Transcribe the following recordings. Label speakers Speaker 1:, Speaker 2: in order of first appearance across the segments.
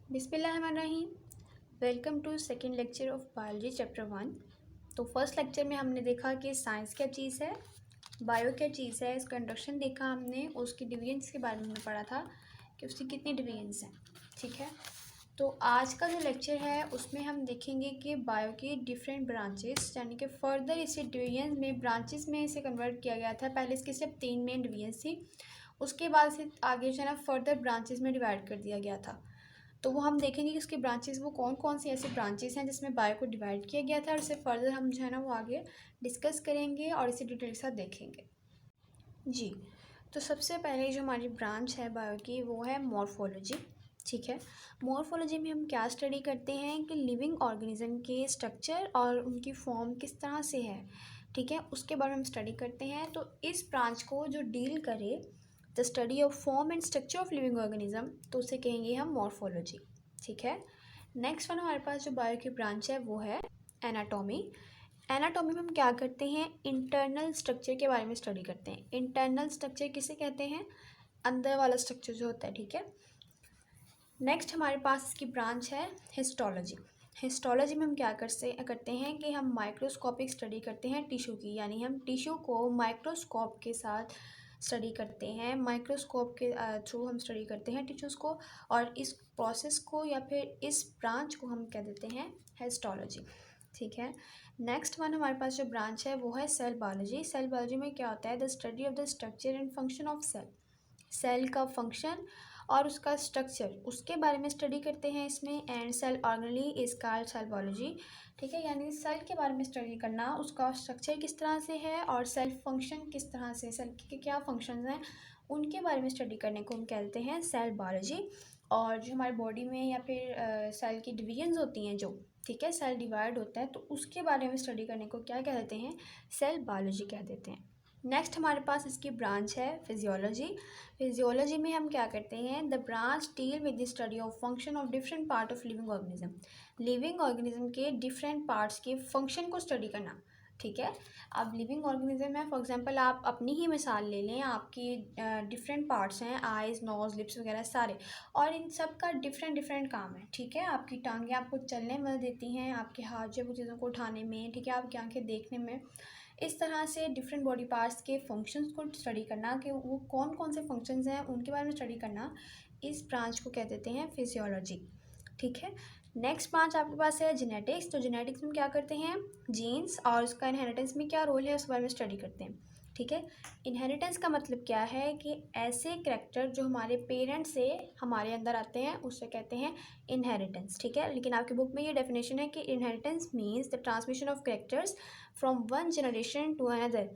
Speaker 1: बिस्मिल्लाहिर्रहमानिर्रहीम। Welcome to second lecture of biology chapter 1। तो first lecture में हमने देखा कि साइंस क्या चीज़ है, बायो क्या चीज़ है, इसका इंट्रोडक्शन देखा हमने, उसकी डिवीजन्स के बारे में हमने पढ़ा था कि उसकी कितनी डिवीजन्स हैं। ठीक है, तो आज का जो लेक्चर है उसमें हम देखेंगे कि बायो की डिफरेंट ब्रांचेस, यानी कि फर्दर इसे डिवीजन में ब्रांचेस में इसे कन्वर्ट किया गया था। पहले इसकी सिर्फ 3 मेन डिवीजन्स थी, उसके बाद से आगे जो है ना फर्दर ब्रांचेस में डिवाइड कर दिया गया था। तो वो हम देखेंगे कि उसके ब्रांचेस वो कौन कौन सी ऐसे ब्रांचेस हैं जिसमें बायो को डिवाइड किया गया था, और इससे फर्दर हम जो है ना वो आगे डिस्कस करेंगे और इसे डिटेल के साथ देखेंगे। जी, तो सबसे पहले जो हमारी ब्रांच है बायो की वो है मॉर्फोलॉजी। ठीक है, मॉर्फोलॉजी में हम क्या स्टडी करते हैं कि लिविंग ऑर्गेनिज्म के स्ट्रक्चर और उनकी फॉर्म किस तरह से है। ठीक है, उसके बारे में हम स्टडी करते हैं। तो इस ब्रांच को जो डील करे the study of form and structure of living organism, तो उसे कहेंगे हम मॉर्फोलॉजी। ठीक है, नेक्स्ट वन हमारे पास जो बायो की ब्रांच है वो है एनाटॉमी। एनाटॉमी में हम क्या करते हैं, इंटरनल स्ट्रक्चर के बारे में स्टडी करते हैं। इंटरनल स्ट्रक्चर किसे कहते हैं, अंदर वाला स्ट्रक्चर जो होता है। ठीक है, नेक्स्ट हमारे पास इसकी ब्रांच है हिस्टोलॉजी। हिस्टोलॉजी में हम क्या करते हैं कि हम माइक्रोस्कोपिक स्टडी करते हैं टिश्यू की, यानी हम टिश्यू को माइक्रोस्कोप के साथ स्टडी करते हैं। माइक्रोस्कोप के थ्रू हम स्टडी करते हैं टिश्यूज़ को, और इस प्रोसेस को या फिर इस ब्रांच को हम कह देते हैं हिस्टोलॉजी। ठीक है, नेक्स्ट वन हमारे पास जो ब्रांच है वो है सेल बायोलॉजी। सेल बायोलॉजी में क्या होता है, the study of the structure and function of cell. Cell का फंक्शन और उसका स्ट्रक्चर, उसके बारे में स्टडी करते हैं इसमें। And cell organelle is called cell biology. ठीक है, यानी सेल के बारे में स्टडी करना, उसका स्ट्रक्चर किस तरह से है और सेल फंक्शन किस तरह से, सेल के क्या फंक्शंस हैं उनके बारे में स्टडी करने को हम कहते हैं सेल बायोलॉजी। और जो हमारे बॉडी में या फिर सेल की डिवीजन्स होती हैं जो, ठीक है, सेल डिवाइड होता है, तो उसके बारे में स्टडी करने को क्या कह देते हैं, सेल बायोलॉजी कह देते हैं। नेक्स्ट हमारे पास इसकी ब्रांच है फिजियोलॉजी। फिजियोलॉजी में हम क्या करते हैं, the branch deal with the study of function of different part of living organism. Living organism के डिफरेंट पार्ट्स के फंक्शन को स्टडी करना। ठीक है, अब लिविंग ऑर्गेनिज्म है, फॉर एग्जांपल आप अपनी ही मिसाल ले लें, आपकी डिफरेंट पार्ट्स हैं, आइज़, नोज़, लिप्स वगैरह सारे, और इन सब का डिफरेंट डिफरेंट काम है। ठीक है, आपकी टांगें आपको चलने में मदद देती हैं, आपके हाथ जो है वो चीज़ों को उठाने में, ठीक है, आपकी आंखें देखने में। इस तरह से डिफरेंट बॉडी पार्ट्स के फंक्शंस को स्टडी करना कि वो कौन कौन से फंक्शंस हैं उनके बारे में स्टडी करना, इस ब्रांच को कह देते हैं फिजियोलॉजी। ठीक है, नेक्स्ट ब्रांच आपके पास है जेनेटिक्स। तो जेनेटिक्स में क्या करते हैं, जीन्स और उसका इनहेरिटेंस में क्या रोल है उस बारे में स्टडी करते हैं। ठीक है, इनहेरिटेंस का मतलब क्या है कि ऐसे करैक्टर जो हमारे पेरेंट्स से हमारे अंदर आते हैं उसे कहते हैं इनहेरिटेंस। ठीक है, लेकिन आपकी बुक में ये डेफिनेशन है कि inheritance means the transmission of characters from one generation to another.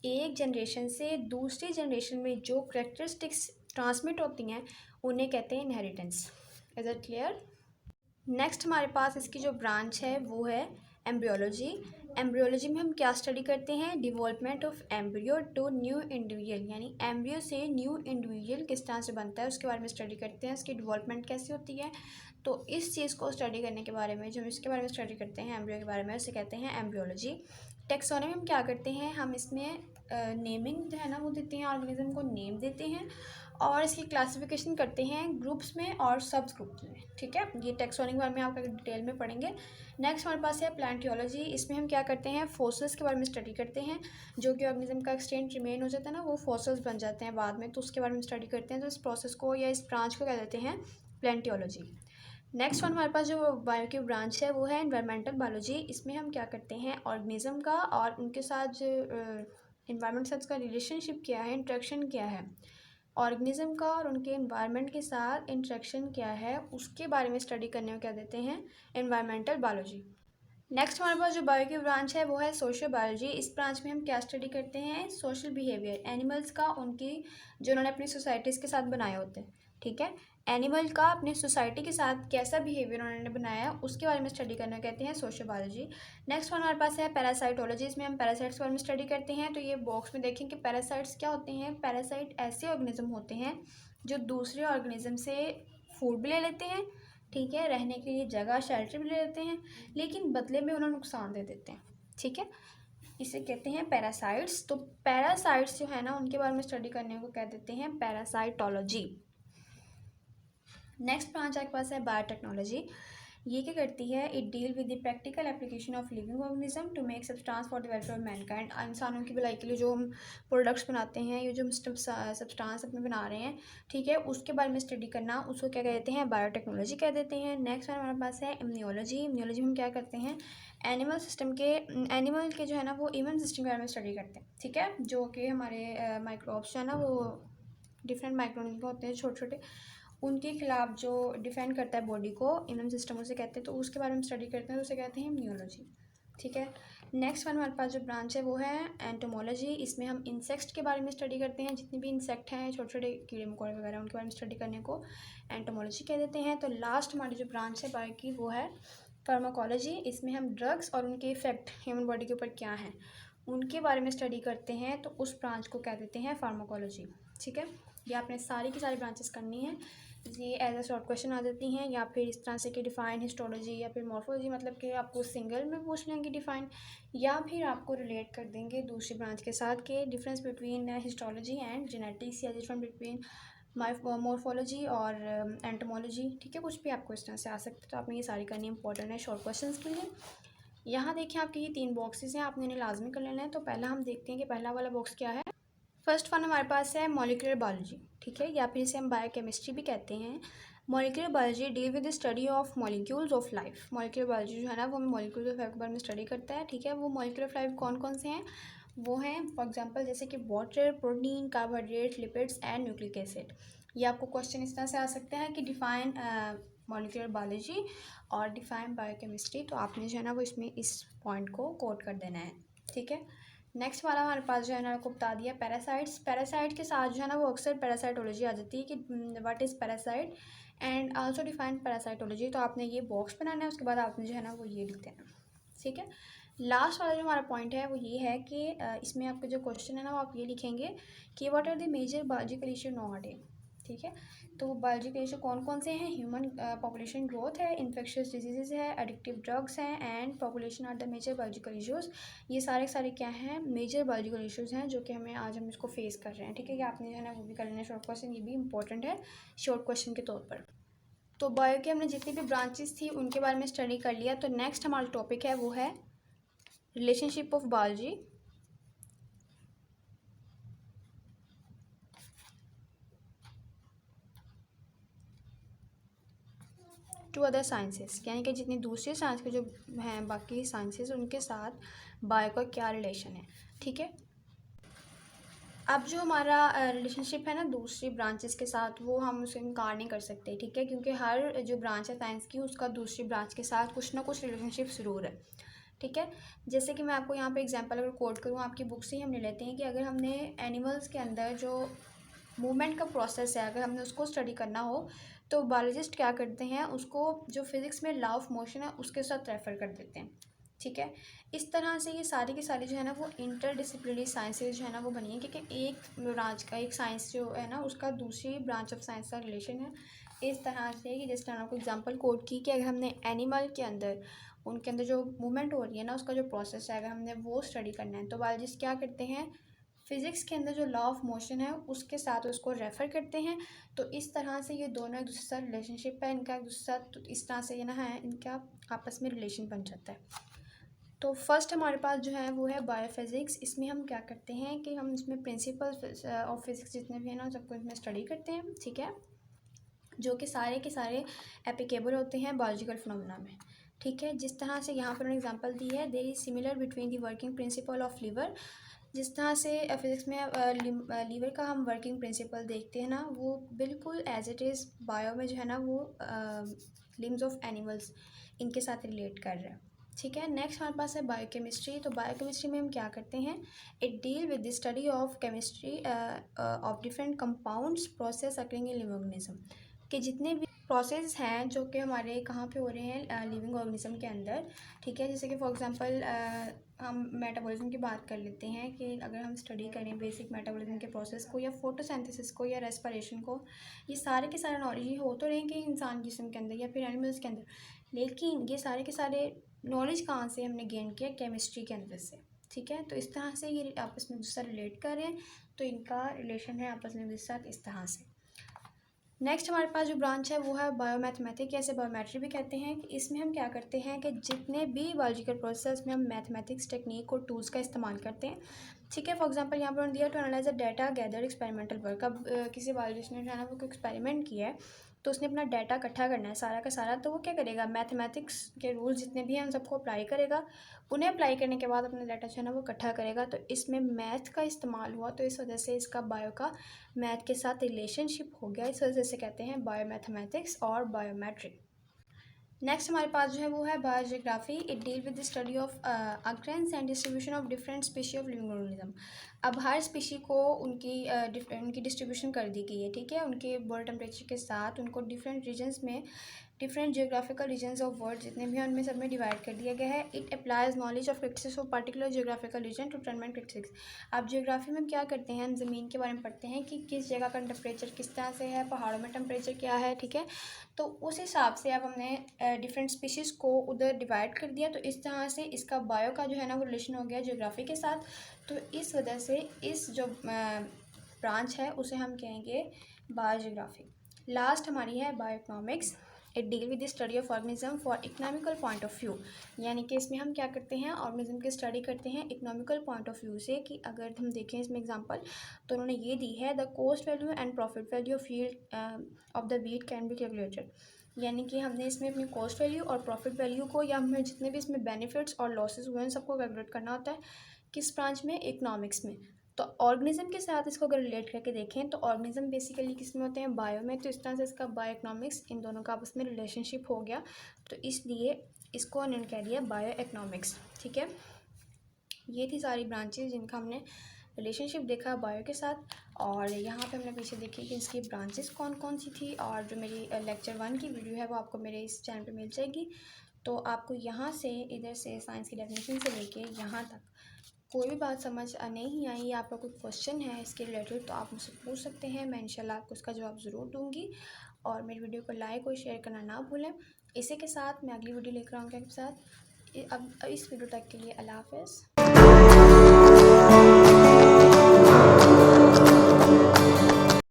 Speaker 1: एक जनरेशन से दूसरी जनरेशन में जो करेक्टरिस्टिक्स ट्रांसमिट होती हैं उन्हें कहते हैं inheritance. Is it clear. Next हमारे पास इसकी जो ब्रांच है वो है एम्ब्रियोलॉजी। एम्ब्रियोलॉजी में हम क्या स्टडी करते हैं, development of embryo to new individual, यानी एम्ब्रियो से न्यू इंडिविजुअल किस तरह से बनता है उसके बारे में स्टडी करते हैं, उसकी डिवेलपमेंट कैसे होती है। तो इस चीज़ को स्टडी करने के बारे में, जो हम इसके बारे में स्टडी करते हैं एम्ब्रियो के बारे में, उसे कहते हैं एम्ब्रियोलॉजी। टेक्सोनॉमी में हम क्या करते हैं, हम इसमें नेमिंग जो है ना वो देते हैं, ऑर्गेनिज्म को नेम देते हैं, और इसकी क्लासिफिकेशन करते हैं ग्रुप्स में और सब ग्रुप्स में। ठीक है, ये टेक्सोनॉमी के बारे में आप डिटेल में पढ़ेंगे। नेक्स्ट हमारे पास है प्लांटियोलॉजी। इसमें हम क्या करते हैं, फॉसिल्स के बारे में स्टडी करते हैं, जो कि ऑर्गेनिज्म का एक्सटेंट रिमेन हो जाता है ना, वो फॉसिल्स बन जाते हैं बाद में, तो उसके बारे में स्टडी करते हैं। तो इस प्रोसेस को या इस ब्रांच को कह देते हैं प्लांटियोलॉजी। नेक्स्ट वन हमारे पास जो बायो की ब्रांच है वो है एनवायरमेंटल बायोलॉजी। इसमें हम क्या करते हैं, ऑर्गेनिज्म का और उनके साथ जो इन्वायरमेंट से उसका रिलेशनशिप क्या है, इंट्रैक्शन क्या है, ऑर्गेनिज्म का और उनके इन्वायरमेंट के साथ इंट्रैक्शन क्या है, उसके बारे में स्टडी करने में क्या देते हैं, एनवायरमेंटल बायोलॉजी। नेक्स्ट हमारे पास जो बायो की ब्रांच है वो है सोशल बायोलॉजी। इस ब्रांच में हम क्या स्टडी करते हैं, सोशल बिहेवियर, एनिमल्स का, उनकी जो उन्होंने अपनी सोसाइटीज़ के साथ बनाए होते हैं। ठीक है, एनिमल का अपनी सोसाइटी के साथ कैसा बिहेवियर उन्होंने बनाया उसके बारे में स्टडी करना कहते हैं सोशल बायोलॉजी। नेक्स्ट हमारे पास है पैरासाइटोलॉजी। इसमें हम पैरासाइट्स के बारे में स्टडी करते हैं। तो ये बॉक्स में देखें कि पैरासाइट्स क्या होते हैं। पैरासाइट ऐसे ऑर्गेनिज्म होते हैं जो दूसरे ऑर्गेनिज्म से फूड भी ले लेते हैं, ठीक है, रहने के लिए जगह शेल्टर भी ले लेते हैं, लेकिन बदले में उन्हें नुकसान दे देते हैं। ठीक है, इसे कहते हैं पैरासाइट्स। तो पैरासाइट्स जो है ना उनके बारे में स्टडी करने को कह देते हैं पैरासाइटोलॉजी। नेक्स्ट ब्रांच आपके पास है बायोटेक्नोलॉजी। ये क्या करती है, it deal with the practical application of living organism to make substance for the welfare of mankind. इंसानों की भलाई के लिए जो हम प्रोडक्ट्स बनाते हैं, ये जो हम सब्सटेंस अपने बना रहे हैं, ठीक है, उसके बारे में स्टडी करना, उसको क्या कहते हैं, बायोटेक्नोलॉजी कह देते हैं। नेक्स्ट हमारे पास है इम्यूनोलॉजी। इम्यूनोलॉजी में हम क्या करते हैं, एनिमल सिस्टम के, एनिमल के जो है ना वो इम्यून सिस्टम के बारे में स्टडी करते हैं, ठीक है, जो कि हमारे माइक्रोब्स जो है ना वो डिफरेंट माइक्रोन होते हैं छोटे छोटे, उनके खिलाफ जो डिफेंड करता है बॉडी को, इम्यून सिस्टम उसे कहते हैं, तो उसके बारे में स्टडी करते हैं, तो उसे कहते हैं इम्यूनोलॉजी, ठीक है। नेक्स्ट वन हमारे पास जो ब्रांच है वो है एंटोमोलॉजी। इसमें हम इंसेक्ट्स के बारे में स्टडी करते हैं, जितने भी इंसेक्ट हैं, छोटे छोटे कीड़े मकोड़े वगैरह, उनके बारे में स्टडी करने को एंटोमोलॉजी कह देते हैं। तो लास्ट हमारी जो ब्रांच है बायो की वो है फार्माकोलॉजी। इसमें हम ड्रग्स और उनके इफेक्ट ह्यूमन बॉडी के ऊपर क्या हैं उनके बारे में स्टडी करते हैं, तो उस ब्रांच को कह देते हैं फार्माकोलॉजी, ठीक है। ये आपने सारी की सारी ब्रांचेस करनी है, ये एज अ शॉर्ट क्वेश्चन आ जाती हैं, या फिर इस तरह से कि डिफाइन हिस्टोलॉजी या फिर मॉर्फोलॉजी, मतलब कि आपको सिंगल में पूछ लेंगे डिफाइन, या फिर आपको रिलेट कर देंगे दूसरी ब्रांच के साथ के difference between histology and genetics, या डिफरेंस बिटवीन मॉर्फोलॉजी और एंटोमोलॉजी, ठीक है, कुछ भी आपको इस तरह से आ सकता है। तो आपने ये सारी करनी इंपॉर्टेंट है शॉर्ट क्वेश्चन के लिए। यहाँ देखिए आपके ये 3 बॉक्सेस हैं, आपने इन्हें लाजमी कर लेना है। तो पहला हम देखते हैं कि पहला वाला बॉक्स क्या है। फर्स्ट वन हमारे पास है मॉलिक्यूलर बायोलॉजी, ठीक है, या फिर इसे हम बायोकेमिस्ट्री भी कहते हैं। Molecular biology deal with the study of molecules of life. Molecular biology जो है ना वो मॉलिक्यूल्स ऑफ लाइफ के बारे में स्टडी करता है, ठीक है। वो मॉलिक्यूलर ऑफ लाइफ कौन कौन से हैं, वो हैं फॉर एग्जांपल जैसे कि water, protein, carbohydrate, lipids and nucleic acid. ये आपको क्वेश्चन इस तरह से आ सकते हैं कि डिफाइन मॉलिक्यूलर बायोलॉजी और डिफाइन बायोकेमिस्ट्री, तो आपने जो है ना वो इसमें इस पॉइंट को कोट कर देना है, ठीक है। नेक्स्ट वाला हमारे पास जो है ना आपको बता दिया पैरासाइट्स। पैरासाइट के साथ जो है ना वो अक्सर पैरासाइटोलॉजी आ जाती है कि what is parasite and also define parasitology. तो आपने ये बॉक्स बनाना है, उसके बाद आपने जो है ना वो ये लिख देना, ठीक है। लास्ट वाला जो हमारा पॉइंट है वो ये है कि इसमें आपके जो क्वेश्चन है ना वो आप ये लिखेंगे कि what are the major biological issue nowadays, ठीक है। तो बायोलॉजिकल इशू कौन कौन से हैं, ह्यूमन पॉपुलेशन ग्रोथ है, इन्फेक्शियस डिजीजेज है, एडिक्टिव ड्रग्स हैं and population are the major biological issues. ये सारे सारे क्या हैं, मेजर बायोलॉजिकल इशूज़ हैं जो कि हमें आज हम इसको फेस कर रहे हैं, ठीक है। कि आपने जो है ना वो भी कर लेना है शॉर्ट क्वेश्चन, ये भी इंपॉर्टेंट है शॉर्ट क्वेश्चन के तौर पर। तो बायो के हमने जितनी भी ब्रांचेस थी उनके बारे में स्टडी कर लिया। तो नेक्स्ट हमारा टॉपिक है वो है relationship of biology to other sciences, यानी कि जितनी दूसरी साइंस के जो हैं बाकी साइंसेस उनके साथ बायो का क्या रिलेशन है, ठीक है। अब जो हमारा रिलेशनशिप है ना दूसरी ब्रांचेस के साथ, वो हम उसे इनकार नहीं कर सकते, ठीक है, क्योंकि हर जो ब्रांच है साइंस की उसका दूसरी ब्रांच के साथ कुछ ना कुछ रिलेशनशिप ज़रूर है, ठीक है। जैसे कि मैं आपको यहाँ पे एग्जांपल अगर कोट करूँ आपकी बुक से ही हम ले लेते हैं कि अगर हमने एनिमल्स के अंदर जो मूवमेंट का प्रोसेस है अगर हमने उसको स्टडी करना हो, तो बायोलॉजिस्ट क्या करते हैं, उसको जो फिज़िक्स में लॉ ऑफ मोशन है उसके साथ रेफ़र कर देते हैं, ठीक है। इस तरह से ये सारी की सारी जो है ना वो इंटरडिसिप्लिनरी साइंसेज जो है ना वो बनी है, क्योंकि एक ब्रांच का एक साइंस जो है ना उसका दूसरी ब्रांच ऑफ साइंस का रिलेशन है। इस तरह से कि जिस तरह आपको एग्जांपल कोट की कि अगर हमने एनिमल के अंदर उनके अंदर जो मूवमेंट हो रही है ना उसका जो प्रोसेस है अगर हमने वो स्टडी करना है, तो बायोलॉजिस्ट क्या करते हैं, फिज़िक्स के अंदर जो लॉ ऑफ मोशन है उसके साथ उसको रेफ़र करते हैं। तो इस तरह से ये दोनों एक दूसरे साथ रिलेशनशिप है इनका, एक दूसरे साथ, तो इस तरह से ये ना है इनका आपस में रिलेशन बन जाता है। तो फर्स्ट हमारे पास जो है वो है बायोफिज़िक्स। इसमें हम क्या करते हैं कि हम इसमें प्रिंसिपल्स ऑफ फिज़िक्स जितने भी हैं ना सबको इसमें स्टडी करते हैं, ठीक है, जो कि सारे के सारे एप्लीकेबल होते हैं बायोलॉजिकल फिनोमेना में, ठीक है। जिस तरह से यहाँ पर उन्होंने एग्जांपल दी है, there is similar between the working principle of lever. जिस तरह से फिज़िक्स में लीवर का हम वर्किंग प्रिंसिपल देखते हैं ना वो बिल्कुल एज इट इज़ बायो में जो है ना वो लिम्स ऑफ एनिमल्स इनके साथ रिलेट कर रहा है, ठीक है। नेक्स्ट हमारे पास है बायोकेमिस्ट्री। तो बायोकेमिस्ट्री में हम क्या करते हैं, it deal with the study of chemistry of different compounds process occurring in living organism, कि जितने भी प्रोसेस हैं जो कि हमारे कहाँ पे हो रहे हैं लिविंग ऑर्गेनिज्म के अंदर, ठीक है। जैसे कि फॉर एग्जांपल हम मेटाबॉलिज्म की बात कर लेते हैं कि अगर हम स्टडी करें बेसिक मेटाबॉलिज्म के प्रोसेस को या फोटोसिंथेसिस को या रेस्पिरेशन को, ये सारे के सारे नॉलेज होते रहेंगे इंसान जिस्म के अंदर या फिर एनिमल्स के अंदर, लेकिन ये सारे के सारे नॉलेज कहाँ से हमने गेन किया, केमिस्ट्री के अंदर से, ठीक है। तो इस तरह से ये आपस में दूसरा रिलेट कर रहे हैं, तो इनका रिलेशन है आपस में एक साथ इस तरह से। नेक्स्ट हमारे पास जो ब्रांच है वो है बायोमैथमेटिक्स, या इसे बायोमेट्री भी कहते हैं। कि इसमें हम क्या करते हैं कि जितने भी बायोलॉजिकल प्रोसेस में हम मैथमेटिक्स टेक्निक और टूल्स का इस्तेमाल करते हैं, ठीक है। फॉर एग्जांपल यहाँ पर दिया to analyse the data gather experimental work. अब किसी बायोलॉजिस्ट ने जो है ना वो कोई एक्सपेरिमेंट किया है, तो उसने अपना डाटा इकट्ठा करना है सारा का सारा, तो वो क्या करेगा, मैथमेटिक्स के रूल्स जितने भी हैं उन सबको अप्लाई करेगा। उन्हें अप्लाई करने के बाद अपना डाटा जो है ना वो इकट्ठा करेगा। तो इसमें मैथ का इस्तेमाल हुआ, तो इस वजह से इसका बायो का मैथ के साथ रिलेशनशिप हो गया, इस वजह से कहते हैं बायोमैथमेटिक्स और बायोमेट्री। नेक्स्ट हमारे पास जो है वो है biogeography. It deal with the study of occurrences and distribution of different species of living organism. अब हर स्पीशी को उनकी डिस्ट्रीब्यूशन कर दी गई है, ठीक है। उनके बॉडी टेम्परेचर के साथ उनको डिफरेंट रीजन्स में, different geographical regions of world जितने भी हैं उनमें सब में डिवाइड कर दिया गया है। It applies knowledge of critics of particular geographical region to determine critics. अब जियोग्राफी में हम क्या करते हैं, हम ज़मीन के बारे में पढ़ते हैं कि किस जगह का टेम्परेचर किस तरह से है, पहाड़ों में टेम्परेचर क्या है, ठीक है। तो उस हिसाब से अब हमने डिफरेंट स्पीशीज़ को उधर डिवाइड कर दिया, तो इस तरह से इसका बायो का जो है ना वो रिलेशन हो गया जियोग्राफी के साथ। तो इस वजह से इस जो ब्रांच है उसे हम कहेंगे बायोजियोग्राफी। लास्ट हमारी है bioeconomics. It deal with the study of organism for economical point of view. यानी कि इसमें हम क्या करते हैं, ऑर्गेनिज्म की स्टडी करते हैं इकोनॉमिकल पॉइंट ऑफ व्यू से। कि अगर हम देखें इसमें एग्जांपल, तो उन्होंने ये दी है, the cost value and profit value of yield of the wheat can be calculated. यानी कि हमने इसमें अपनी कॉस्ट वैल्यू और प्रॉफिट वैल्यू को, या हमें जितने भी इसमें बेनिफिट्स और लॉसेस हुए हैं सबको कैलकुलेट करना होता है। किस ब्रांच में, इकोनॉमिक्स में। तो ऑर्गेनिज्म के साथ इसको अगर रिलेट करके देखें, तो ऑर्गेनिज्म बेसिकली किस में होते हैं, बायो में। तो इस तरह से इसका बायो इकोनॉमिक्स, इन दोनों का आपस में रिलेशनशिप हो गया, तो इसलिए इसको उन्होंने कह दिया बायो इकोनॉमिक्स, ठीक है। ये थी सारी ब्रांचेज जिनका हमने रिलेशनशिप देखा बायो के साथ। और यहाँ पे हमने पीछे देखी कि इसकी ब्रांचेस कौन कौन सी थी। और जो मेरी लेक्चर 1 की वीडियो है वो आपको मेरे इस चैनल पे मिल जाएगी। तो आपको यहाँ से, इधर से साइंस की डेफिनेशन से लेके यहाँ तक कोई भी बात समझ नहीं आई, या आपका कोई क्वेश्चन है इसके रिलेटेड, तो आप मुझसे पूछ सकते हैं। मैं इंशाल्लाह आपको उसका जवाब ज़रूर दूँगी। और मेरी वीडियो को लाइक और शेयर करना ना भूलें। इसी के साथ मैं अगली वीडियो लेकर आऊँगी आपके साथ। अब इस वीडियो तक के लिए अल्लाह हाफ़िज़।